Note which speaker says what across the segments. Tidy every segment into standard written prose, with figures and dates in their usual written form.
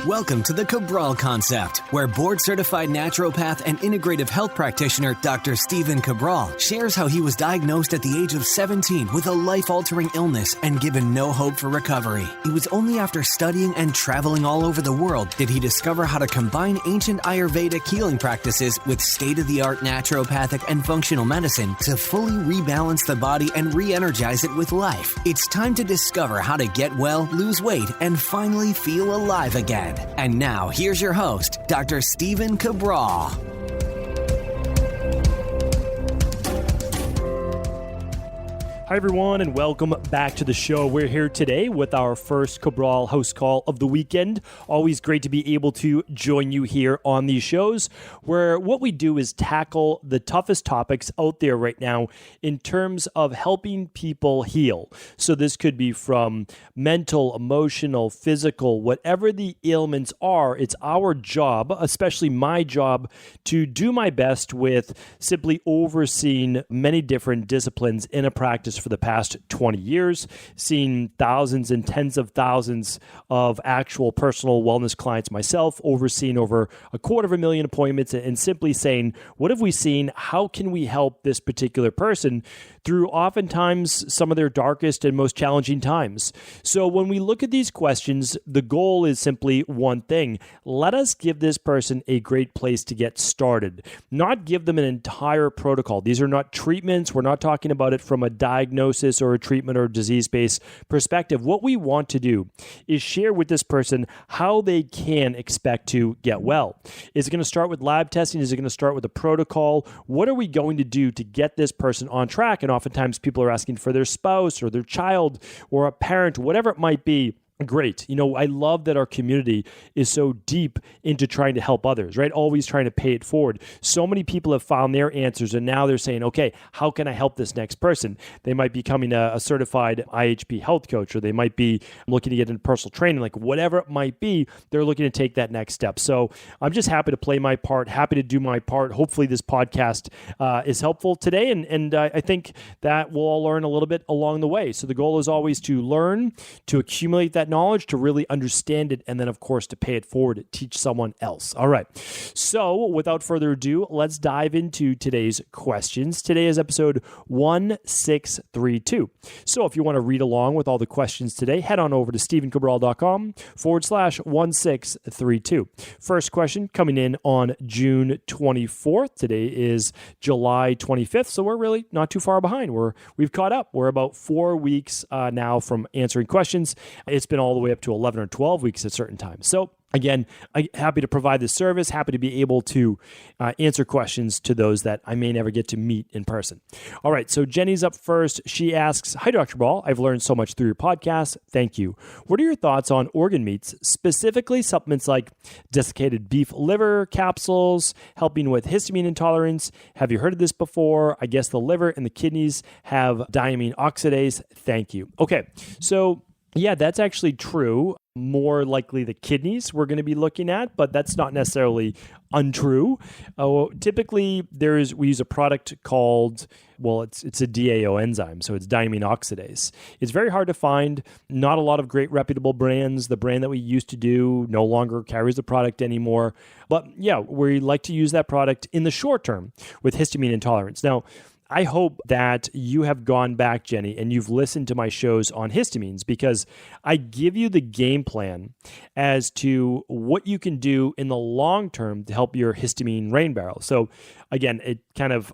Speaker 1: Welcome to the Cabral Concept, where board-certified naturopath and integrative health practitioner Dr. Stephen Cabral shares how he was diagnosed at the age of 17 with a life-altering illness and given no hope for recovery. It was only after studying and traveling all over the world did he discover how to combine ancient Ayurvedic healing practices with state-of-the-art naturopathic and functional medicine to fully rebalance the body and re-energize it with life. It's time to discover how to get well, lose weight, and finally feel alive again. And now, here's your host, Dr. Stephen Cabral.
Speaker 2: Hi, everyone, and welcome back to the show. We're here today with our first Cabral HouseCall of the weekend. Always great to be able to join you here on these shows, where what we do is tackle the toughest topics out there right now in terms of helping people heal. So this could be from mental, emotional, physical, whatever the ailments are. It's our job, especially my job, to do my best with simply overseeing many different disciplines in a practice for the past 20 years, seeing thousands and tens of thousands of actual personal wellness clients myself, overseeing over 250,000 appointments, and simply saying, what have we seen? How can we help this particular person through oftentimes some of their darkest and most challenging times? So when we look at these questions, the goal is simply one thing. Let us give this person a great place to get started, not give them an entire protocol. These are not treatments. We're not talking about it from a diagnosis or a treatment or disease-based perspective. What we want to do is share with this person how they can expect to get well. Is it going to start with lab testing? Is it going to start with a protocol? What are we going to do to get this person on track? And oftentimes people are asking for their spouse or their child or a parent, whatever it might be. Great. You know, I love that our community is so deep into trying to help others, right? Always trying to pay it forward. So many people have found their answers, and now they're saying, okay, how can I help this next person? They might be becoming a certified IHP health coach, or they might be looking to get into personal training, like whatever it might be, they're looking to take that next step. So I'm just happy to play my part, happy to do my part. Hopefully this podcast is helpful today, and I think that we'll all learn a little bit along the way. So the goal is always to learn, to accumulate that knowledge, to really understand it, and then, of course, to pay it forward, to teach someone else. All right. So without further ado, let's dive into today's questions. Today is episode 1632. So if you want to read along with all the questions today, head on over to stephencabral.com/1632. First question coming in on June 24th. Today is July 25th, so we're really not too far behind. We've caught up. We're about 4 weeks now from answering questions. It's been all the way up to 11 or 12 weeks at certain times. So again, I'm happy to provide this service, happy to be able to answer questions to those that I may never get to meet in person. All right, so Jenny's up first. She asks, hi, Dr. Ball. I've learned so much through your podcast. Thank you. What are your thoughts on organ meats, specifically supplements like desiccated beef liver capsules, helping with histamine intolerance? Have you heard of this before? I guess the liver and the kidneys have diamine oxidase. Thank you. Okay, so yeah, that's actually true. More likely the kidneys we're going to be looking at, but that's not necessarily untrue. Typically, we use a product called, it's a DAO enzyme, so it's diamine oxidase. It's very hard to find. Not a lot of great reputable brands. The brand that we used to do no longer carries the product anymore. But yeah, we like to use that product in the short term with histamine intolerance. Now, I hope that you have gone back, Jenny, and you've listened to my shows on histamines, because I give you the game plan as to what you can do in the long term to help your histamine rain barrel. So again,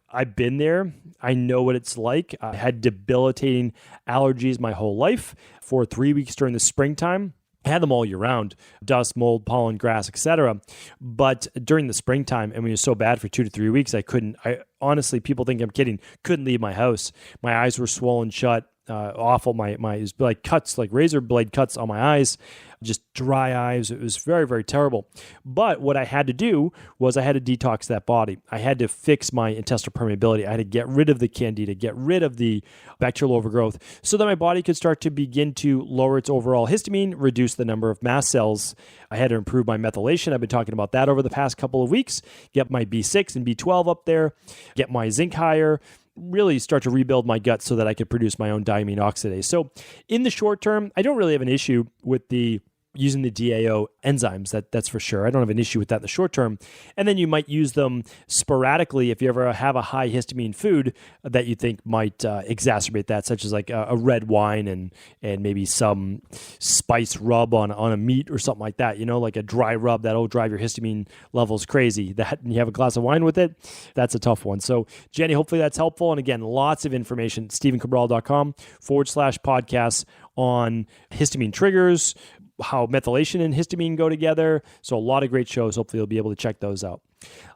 Speaker 2: I've been there. I know what it's like. I had debilitating allergies my whole life for 3 weeks during the springtime. I had them all year round, dust, mold, pollen, grass, etc. But during the springtime, and when it was so bad for 2 to 3 weeks, I honestly, people think I'm kidding, couldn't leave my house. My eyes were swollen shut, awful. It was like cuts, like razor blade cuts on my eyes, just dry eyes. It was very, very terrible. But what I had to do was I had to detox that body. I had to fix my intestinal permeability. I had to get rid of the candida, get rid of the bacterial overgrowth so that my body could start to begin to lower its overall histamine, reduce the number of mast cells. I had to improve my methylation. I've been talking about that over the past couple of weeks. Get my B6 and B12 up there, get my zinc higher, really start to rebuild my gut so that I could produce my own diamine oxidase. So in the short term, I don't really have an issue with the using the DAO enzymes. That's for sure. I don't have an issue with that in the short term. And then you might use them sporadically if you ever have a high histamine food that you think might exacerbate that, such as like a red wine and maybe some spice rub on a meat or something like that, like a dry rub that'll drive your histamine levels crazy. That, and you have a glass of wine with it, that's a tough one. So Jenny, hopefully that's helpful. And again, lots of information, stevencabral.com/podcasts on histamine triggers, how methylation and histamine go together. So a lot of great shows. Hopefully you'll be able to check those out.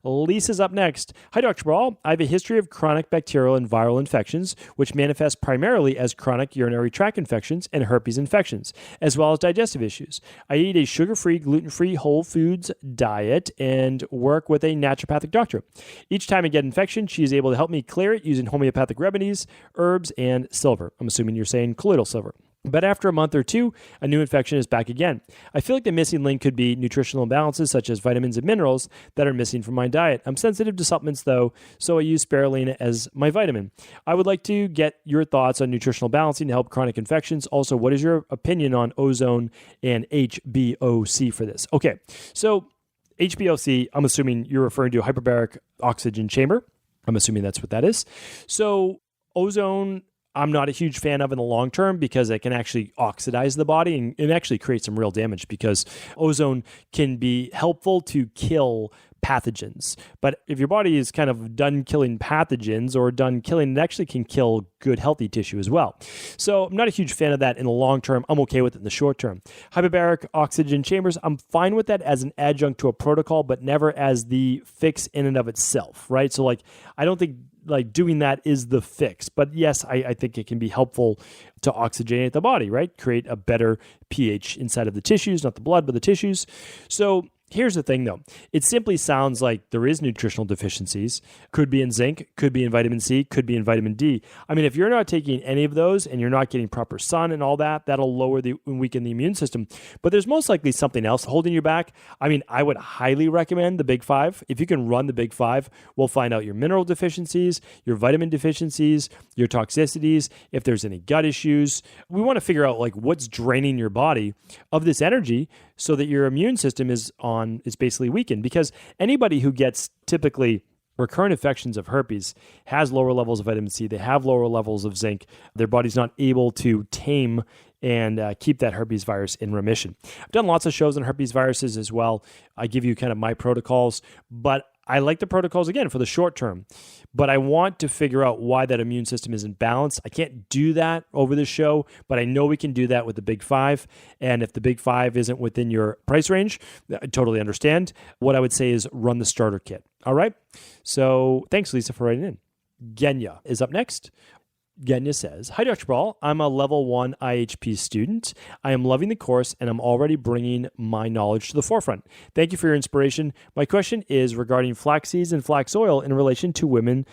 Speaker 2: Lisa's up next. Hi, Dr. Cabral. I have a history of chronic bacterial and viral infections, which manifest primarily as chronic urinary tract infections and herpes infections, as well as digestive issues. I eat a sugar-free, gluten-free, whole foods diet and work with a naturopathic doctor. Each time I get infection, she is able to help me clear it using homeopathic remedies, herbs, and silver. I'm assuming you're saying colloidal silver. But after a month or two, a new infection is back again. I feel like the missing link could be nutritional imbalances such as vitamins and minerals that are missing from my diet. I'm sensitive to supplements though, so I use spirulina as my vitamin. I would like to get your thoughts on nutritional balancing to help chronic infections. Also, what is your opinion on ozone and HBOC for this? Okay, so HBOC, I'm assuming you're referring to hyperbaric oxygen chamber. I'm assuming that's what that is. So ozone, I'm not a huge fan of in the long term because it can actually oxidize the body and it actually create some real damage because ozone can be helpful to kill pathogens. But if your body is kind of done killing pathogens or done killing, it actually can kill good, healthy tissue as well. So I'm not a huge fan of that in the long term. I'm okay with it in the short term. Hyperbaric oxygen chambers, I'm fine with that as an adjunct to a protocol, but never as the fix in and of itself, right? So I don't think doing that is the fix. But yes, I think it can be helpful to oxygenate the body, right? Create a better pH inside of the tissues, not the blood, but the tissues. So here's the thing though. It simply sounds like there is nutritional deficiencies. Could be in zinc, could be in vitamin C, could be in vitamin D. I mean, if you're not taking any of those and you're not getting proper sun and all that, that'll weaken the immune system. But there's most likely something else holding you back. I mean, I would highly recommend the Big Five. If you can run the Big Five, we'll find out your mineral deficiencies, your vitamin deficiencies, your toxicities, if there's any gut issues. We want to figure out what's draining your body of this energy so that your immune system is basically weakened, because anybody who gets typically recurrent infections of herpes has lower levels of vitamin C. They have lower levels of zinc. Their body's not able to tame and keep that herpes virus in remission. I've done lots of shows on herpes viruses as well. I give you kind of my protocols, but I like the protocols, again, for the short term. But I want to figure out why that immune system isn't balanced. I can't do that over the show, but I know we can do that with the Big Five. And if the Big Five isn't within your price range, I totally understand. What I would say is run the starter kit. All right? So thanks, Lisa, for writing in. Genya is up next. Genya says, Hi, Dr. Cabral. I'm a level 1 IHP student. I am loving the course and I'm already bringing my knowledge to the forefront. Thank you for your inspiration. My question is regarding flax seeds and flax oil in relation to women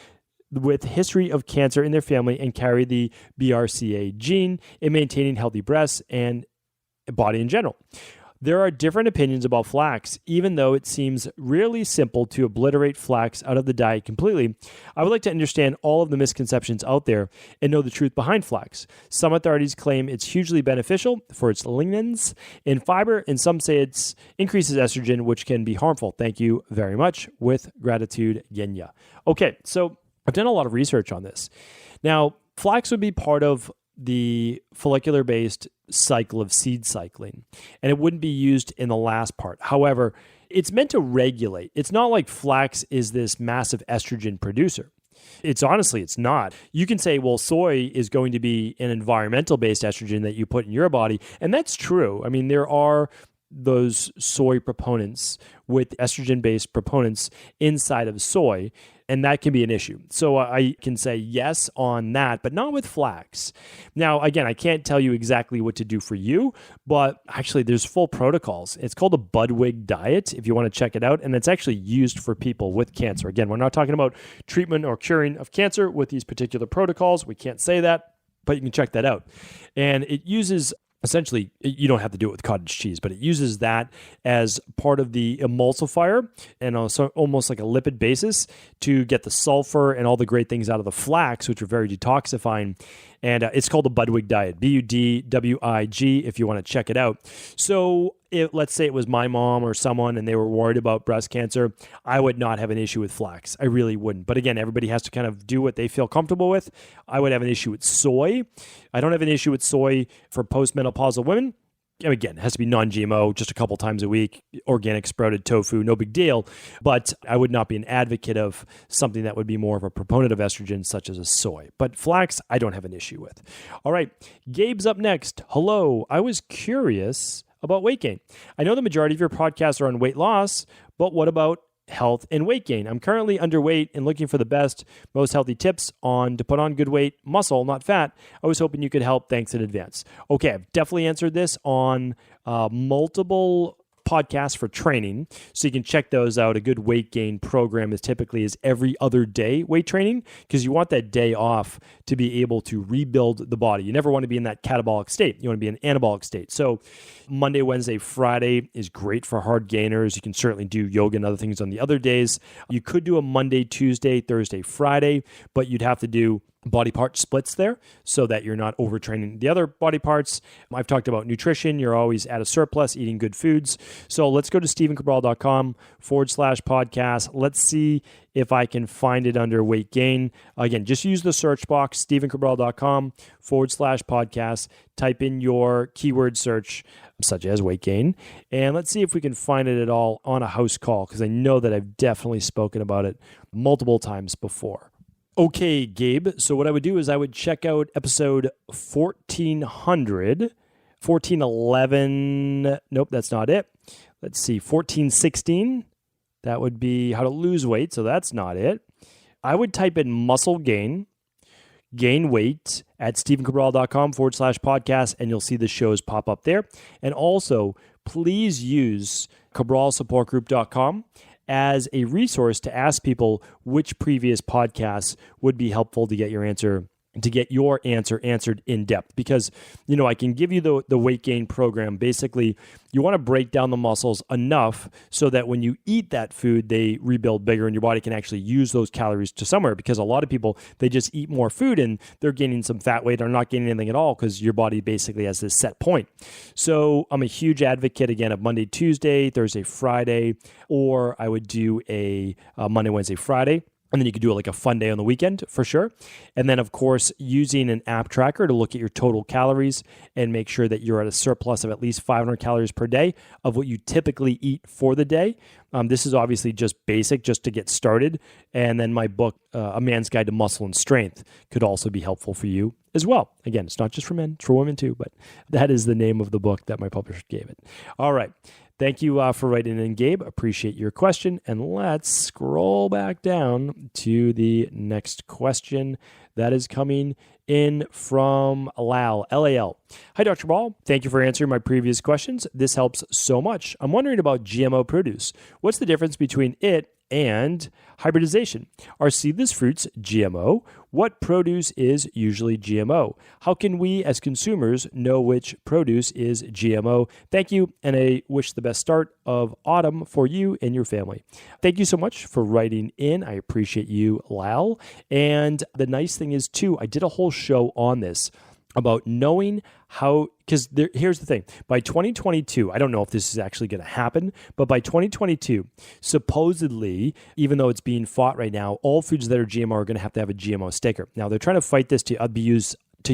Speaker 2: with history of cancer in their family and carry the BRCA gene in maintaining healthy breasts and body in general. There are different opinions about flax, even though it seems really simple to obliterate flax out of the diet completely. I would like to understand all of the misconceptions out there and know the truth behind flax. Some authorities claim it's hugely beneficial for its lignans and fiber, and some say it increases estrogen, which can be harmful. Thank you very much. With gratitude, Genya. Okay, so I've done a lot of research on this. Now, flax would be part of the follicular-based cycle of seed cycling, and it wouldn't be used in the last part. However, it's meant to regulate. It's not like flax is this massive estrogen producer. It's not. You can say, well, soy is going to be an environmental-based estrogen that you put in your body, and that's true. I mean, there are those soy proponents with estrogen-based proponents inside of soy, and that can be an issue. So I can say yes on that, but not with flax. Now, again, I can't tell you exactly what to do for you, but actually there's full protocols. It's called the Budwig diet, if you want to check it out, and it's actually used for people with cancer. Again, we're not talking about treatment or curing of cancer with these particular protocols. We can't say that, but you can check that out. And it uses essentially, you don't have to do it with cottage cheese, but it uses that as part of the emulsifier and also almost like a lipid basis to get the sulfur and all the great things out of the flax, which are very detoxifying. And it's called the Budwig diet, Budwig, if you want to check it out. So let's say it was my mom or someone and they were worried about breast cancer, I would not have an issue with flax. I really wouldn't. But again, everybody has to kind of do what they feel comfortable with. I would have an issue with soy. I don't have an issue with soy for postmenopausal women. Again, it has to be non-GMO, just a couple times a week, organic sprouted tofu, no big deal. But I would not be an advocate of something that would be more of a proponent of estrogen, such as a soy. But flax, I don't have an issue with. All right, Gabe's up next. Hello, I was curious about weight gain. I know the majority of your podcasts are on weight loss, but what about health and weight gain? I'm currently underweight and looking for the best, most healthy tips on to put on good weight, muscle, not fat. I was hoping you could help. Thanks in advance. Okay, I've definitely answered this on multiple podcasts for training, so you can check those out. A good weight gain program is typically every other day weight training, because you want that day off to be able to rebuild the body. You never want to be in that catabolic state. You want to be in an anabolic state. So Monday, Wednesday, Friday is great for hard gainers. You can certainly do yoga and other things on the other days. You could do a Monday, Tuesday, Thursday, Friday, but you'd have to do body part splits there so that you're not overtraining the other body parts. I've talked about nutrition. You're always at a surplus, eating good foods. So let's go to stevencabral.com/podcast. Let's see if I can find it under weight gain. Again, just use the search box, stevencabral.com/podcast. Type in your keyword search, such as weight gain, and let's see if we can find it at all on a house call, because I know that I've definitely spoken about it multiple times before. Okay, Gabe. So what I would do is I would check out episode 1411. Nope, that's not it. Let's see, 1416. That would be how to lose weight. So that's not it. I would type in muscle gain weight at stevencabral.com/podcast, and you'll see the shows pop up there. And also, please use cabralsupportgroup.com as a resource to ask people which previous podcasts would be helpful to get your answer answered in depth. Because, I can give you the weight gain program. Basically, you want to break down the muscles enough so that when you eat that food, they rebuild bigger and your body can actually use those calories to somewhere. Because a lot of people, they just eat more food and they're gaining some fat weight or not gaining anything at all because your body basically has this set point. So I'm a huge advocate, again, of Monday, Tuesday, Thursday, Friday, or I would do a Monday, Wednesday, Friday. And then you could do it like a fun day on the weekend for sure. And then, of course, using an app tracker to look at your total calories and make sure that you're at a surplus of at least 500 calories per day of what you typically eat for the day. This is obviously just basic, just to get started. And then my book, A Man's Guide to Muscle and Strength, could also be helpful for you as well. Again, it's not just for men, it's for women too, but that is the name of the book that my publisher gave it. All right. Thank you for writing in, Gabe. Appreciate your question. And let's scroll back down to the next question that is coming in from Lal, L-A-L. Hi, Dr. Ball. Thank you for answering my previous questions. This helps so much. I'm wondering about GMO produce. What's the difference between it and hybridization? Are seedless fruits GMO? What produce is usually GMO? How can we as consumers know which produce is GMO? Thank you, and I wish the best start of autumn for you and your family. Thank you so much for writing in. I appreciate you, Lal. And the nice thing is, too, I did a whole show on this about knowing how, because here's the thing. By 2022, I don't know if this is actually going to happen, but by 2022, supposedly, even though it's being fought right now, all foods that are GMO are going to have a GMO sticker. Now, they're trying to fight this to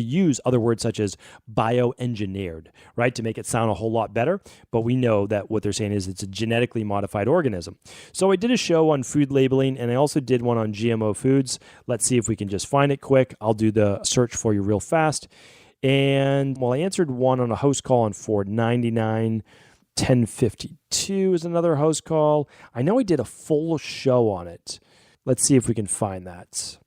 Speaker 2: use other words such as bioengineered, right, to make it sound a whole lot better. But we know that what they're saying is it's a genetically modified organism. So I did a show on food labeling, and I also did one on GMO foods. Let's see if we can just find it quick. I'll do the search for you real fast. And I answered one on a house call on 499. 1052 is another house call. I know I did a full show on it. Let's see if we can find that.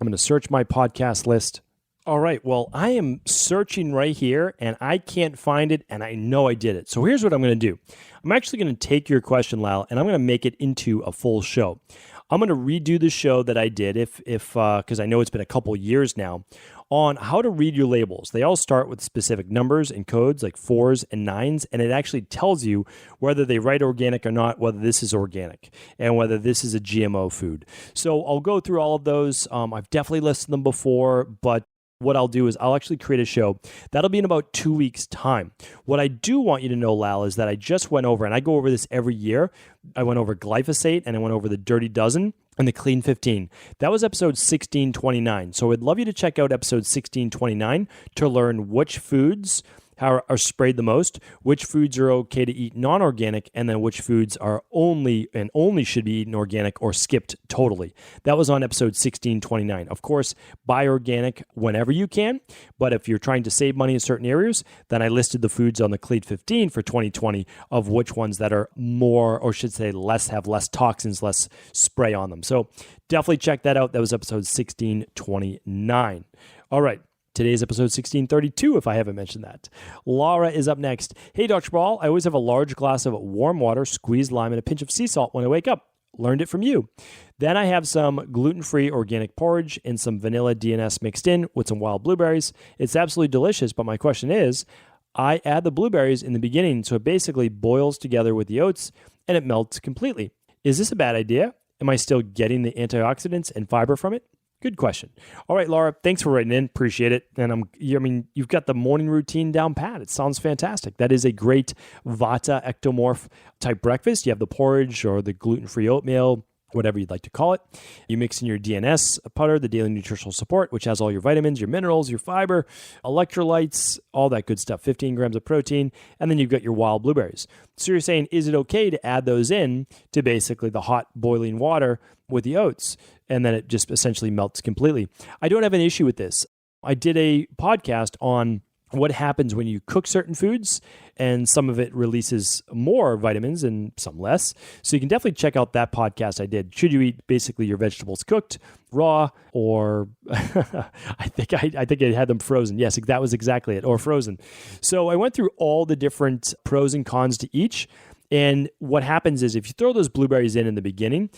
Speaker 2: I'm going to search my podcast list. All right, well, I am searching right here, and I can't find it, and I know I did it. So here's what I'm going to do. I'm actually going to take your question, Lal, and I'm going to make it into a full show. I'm going to redo the show that I did, because I know it's been a couple years now, on how to read your labels. They all start with specific numbers and codes like 4s and 9s, and it actually tells you whether they write organic or not, whether this is organic, and whether this is a GMO food. So I'll go through all of those. I've definitely listed them before, but what I'll do is I'll actually create a show. That'll be in about 2 weeks' time. What I do want you to know, Lal, is that I just went over, and I go over this every year. I went over glyphosate, and I went over the Dirty Dozen and the Clean 15. That was episode 1629. So I'd love you to check out episode 1629 to learn which foods are sprayed the most, which foods are okay to eat non-organic, and then which foods are only should be eaten organic or skipped totally. That was on episode 1629. Of course, buy organic whenever you can, but if you're trying to save money in certain areas, then I listed the foods on the Clean 15 for 2020 of which ones that are more, or should say have less toxins, less spray on them. So definitely check that out. That was episode 1629. All right. Today's episode 1632, if I haven't mentioned that. Laura is up next. Hey, Dr. Cabral, I always have a large glass of warm water, squeezed lime, and a pinch of sea salt when I wake up. Learned it from you. Then I have some gluten-free organic porridge and some vanilla DNS mixed in with some wild blueberries. It's absolutely delicious, but my question is, I add the blueberries in the beginning, so it basically boils together with the oats and it melts completely. Is this a bad idea? Am I still getting the antioxidants and fiber from it? Good question. All right, Laura, thanks for writing in. Appreciate it. And you've got the morning routine down pat. It sounds fantastic. That is a great Vata ectomorph type breakfast. You have the porridge or the gluten-free oatmeal, whatever you'd like to call it. You mix in your DNS putter, the daily nutritional support, which has all your vitamins, your minerals, your fiber, electrolytes, all that good stuff, 15 grams of protein, and then you've got your wild blueberries. So you're saying, is it okay to add those in to basically the hot boiling water with the oats, and then it just essentially melts completely? I don't have an issue with this. I did a podcast on what happens when you cook certain foods, and some of it releases more vitamins and some less. So you can definitely check out that podcast I did. Should you eat basically your vegetables cooked, raw, or I think I had them frozen. Yes, that was exactly it, or frozen. So I went through all the different pros and cons to each. And what happens is if you throw those blueberries in the beginning,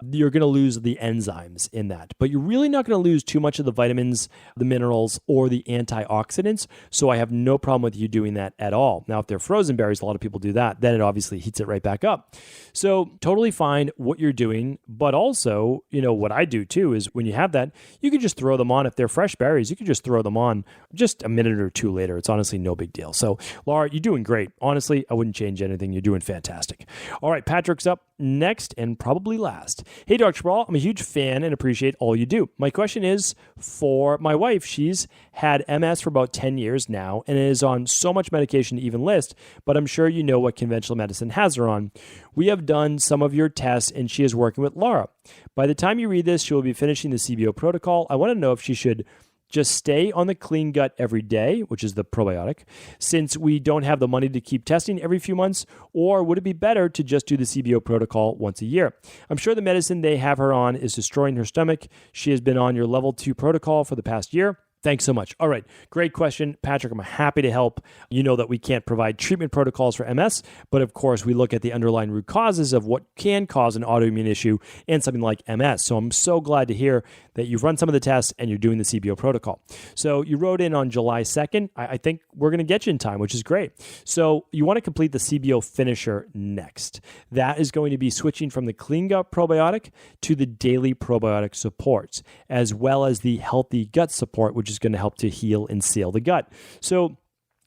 Speaker 2: you're going to lose the enzymes in that. But you're really not going to lose too much of the vitamins, the minerals, or the antioxidants. So I have no problem with you doing that at all. Now, if they're frozen berries, a lot of people do that. Then it obviously heats it right back up. So totally fine what you're doing. But also, what I do too is when you have that, you can just throw them on. If they're fresh berries, you can just throw them on just a minute or two later. It's honestly no big deal. So Laura, you're doing great. Honestly, I wouldn't change anything. You're doing fantastic. All right, Patrick's up next and probably last. Hey, Dr. Cabral, I'm a huge fan and appreciate all you do. My question is for my wife. She's had MS for about 10 years now and is on so much medication to even list, but I'm sure you know what conventional medicine has her on. We have done some of your tests and she is working with Laura. By the time you read this, she will be finishing the CBO protocol. I want to know if she should just stay on the clean gut every day, which is the probiotic, since we don't have the money to keep testing every few months, or would it be better to just do the CBO protocol once a year? I'm sure the medicine they have her on is destroying her stomach. She has been on your level 2 protocol for the past year. Thanks so much. All right. Great question, Patrick. I'm happy to help. You know that we can't provide treatment protocols for MS, but of course we look at the underlying root causes of what can cause an autoimmune issue and something like MS. So I'm so glad to hear that you've run some of the tests and you're doing the CBO protocol. So you wrote in on July 2nd. I think we're going to get you in time, which is great. So you want to complete the CBO finisher next. That is going to be switching from the clean gut probiotic to the daily probiotic support, as well as the healthy gut support, which is going to help to heal and seal the gut. So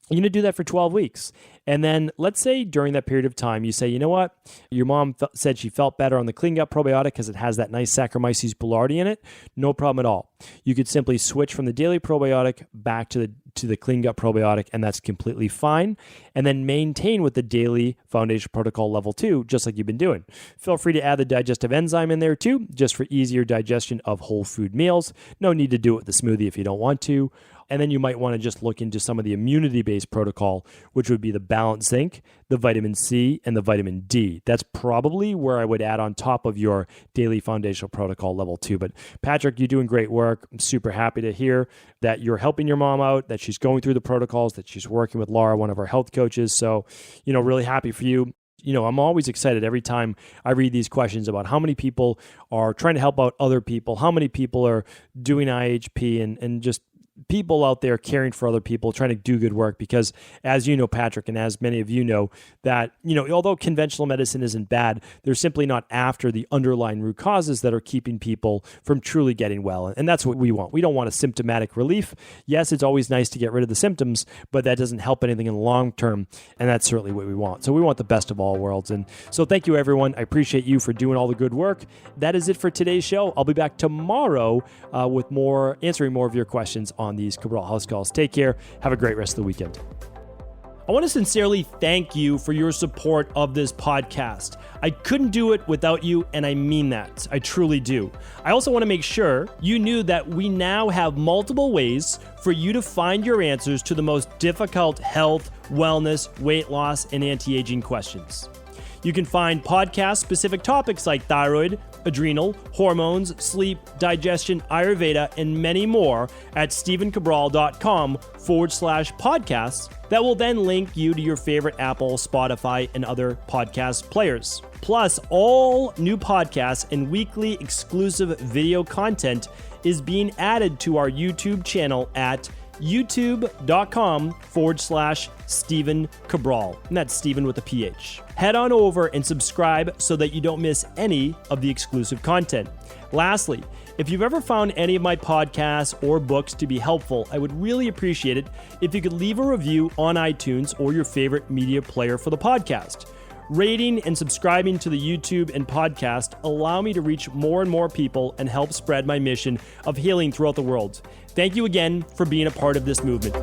Speaker 2: you're going to do that for 12 weeks. And then let's say during that period of time, you say, you know what? Your mom said she felt better on the clean gut probiotic because it has that nice Saccharomyces boulardii in it. No problem at all. You could simply switch from the daily probiotic back to the clean gut probiotic, and that's completely fine. And then maintain with the daily foundation protocol level 2, just like you've been doing. Feel free to add the digestive enzyme in there too, just for easier digestion of whole food meals. No need to do it with the smoothie if you don't want to. And then you might want to just look into some of the immunity-based protocol, which would be the balanced zinc, the vitamin C, and the vitamin D. That's probably where I would add on top of your daily foundational protocol level 2. But Patrick, you're doing great work. I'm super happy to hear that you're helping your mom out, that she's going through the protocols, that she's working with Laura, one of our health coaches. So, really happy for you. I'm always excited every time I read these questions about how many people are trying to help out other people, how many people are doing IHP and just people out there caring for other people, trying to do good work, because as you know, Patrick, and as many of you know, that, although conventional medicine isn't bad, they're simply not after the underlying root causes that are keeping people from truly getting well. And that's what we want. We don't want a symptomatic relief. Yes, it's always nice to get rid of the symptoms, but that doesn't help anything in the long term. And that's certainly what we want. So we want the best of all worlds. And so thank you, everyone. I appreciate you for doing all the good work. That is it for today's show. I'll be back tomorrow with answering more of your questions on these Cabral House Calls. Take care. Have a great rest of the weekend. I want to sincerely thank you for your support of this podcast. I couldn't do it without you, and I mean that. I truly do. I also want to make sure you knew that we now have multiple ways for you to find your answers to the most difficult health, wellness, weight loss, and anti-aging questions. You can find podcast-specific topics like thyroid, adrenal, hormones, sleep, digestion, Ayurveda, and many more at stevencabral.com/podcasts that will then link you to your favorite Apple, Spotify, and other podcast players. Plus, all new podcasts and weekly exclusive video content is being added to our YouTube channel at youtube.com/Stephen Cabral. And that's Stephen with a PH. Head on over and subscribe so that you don't miss any of the exclusive content. Lastly, if you've ever found any of my podcasts or books to be helpful, I would really appreciate it if you could leave a review on iTunes or your favorite media player for the podcast. Rating and subscribing to the YouTube and podcast allow me to reach more and more people and help spread my mission of healing throughout the world. Thank you again for being a part of this movement.